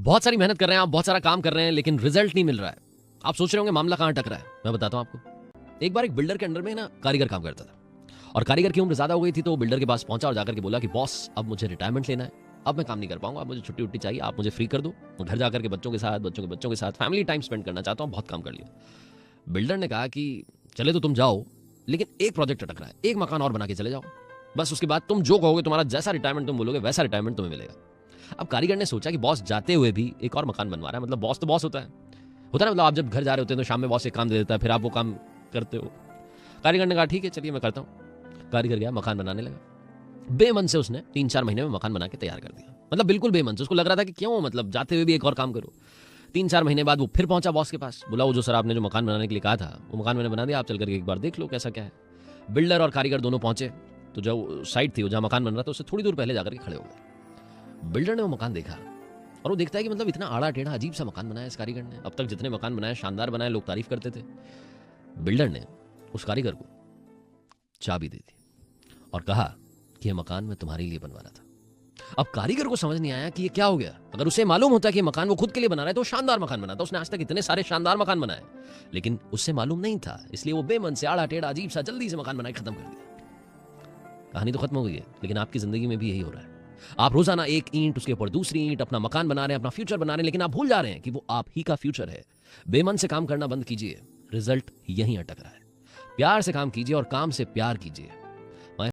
बहुत सारी मेहनत कर रहे हैं आप, बहुत सारा काम कर रहे हैं, लेकिन रिजल्ट नहीं मिल रहा है। आप सोच रहे होंगे मामला कहाँ अटक रहा है। मैं बताता हूँ आपको। एक बार एक बिल्डर के अंडर में ना कारीगर काम करता था, और कारीगर की उम्र ज्यादा हो गई थी, तो बिल्डर के पास पहुंचा और जाकर के बोला कि बॉस, अब मुझे रिटायरमेंट लेना है, अब मैं काम नहीं कर पाऊंगा, अब मुझे छुट्टी उट्टी चाहिए, आप मुझे फ्री कर दो, मैं घर जाकर के बच्चों के साथ, बच्चों के साथ फैमिली टाइम स्पेंड करना चाहता हूँ, बहुत काम कर लिया। बिल्डर ने कहा कि चले तो तुम जाओ, लेकिन एक प्रोजेक्ट अटक रहा है, एक मकान और बना के चले जाओ, बस उसके बाद तुम जो कहोगे, तुम्हारा जैसा रिटायरमेंट तुम बोलोगे वैसा रिटायरमेंट तुम्हें मिलेगा। अब कारीगर ने सोचा कि बॉस जाते हुए भी एक और मकान बनवा रहा है, मतलब बॉस तो बॉस होता है ना, मतलब आप जब घर जा रहे होते हैं तो शाम में बॉस एक काम दे देता है, फिर आप वो काम करते हो। कारीगर ने कहा ठीक है चलिए मैं करता हूँ। कारीगर गया, मकान बनाने लगा। बेमन से उसने 3-4 महीने में मकान बना के तैयार कर दिया, मतलब बिल्कुल बेमन से। उसको लग रहा था कि क्यों, मतलब जाते हुए भी एक और काम करो। 3-4 महीने बाद वो फिर पहुंचा बॉस के पास, बोला वो जो सर आपने जो मकान बनाने के लिए कहा था, वो मकान मैंने बना दिया, आप चल करके एक बार देख लो कैसा क्या है। बिल्डर और कारीगर दोनों पहुंचे, तो जो साइट थी जहां मकान बन रहा था उससे थोड़ी दूर पहले जाकर के खड़े हो गए। बिल्डर ने वो मकान देखा, और वो देखता है कि मतलब इतना आड़ा टेढ़ा अजीब सा मकान बनाया इस कारीगर ने। अब तक जितने मकान बनाए शानदार बनाए, लोग तारीफ करते थे। बिल्डर ने उस कारीगर को चाबी दे दी और कहा कि यह मकान मैं तुम्हारे लिए बनवाना था। अब कारीगर को समझ नहीं आया कि ये क्या हो गया। अगर उसे मालूम होता कि ये मकान वो खुद के लिए बना रहा है तो शानदार मकान बनाता। उसने आज तक इतने सारे शानदार मकान बनाए, लेकिन उससे मालूम नहीं था, इसलिए वो बेमन से आड़ा टेढ़ा अजीब सा जल्दी से मकान बनाए खत्म कर दिया। कहानी तो खत्म हो गई है, लेकिन आपकी जिंदगी में भी यही हो रहा है। आप रोजाना एक ईंट, उसके ऊपर दूसरी ईंट, अपना मकान बना रहे हैं, अपना फ्यूचर बना रहे हैं, लेकिन आप भूल जा रहे हैं कि वो आप ही का फ्यूचर है। बेमन से काम करना बंद कीजिए, रिजल्ट यहीं अटक रहा है। प्यार से काम कीजिए और काम से प्यार कीजिए।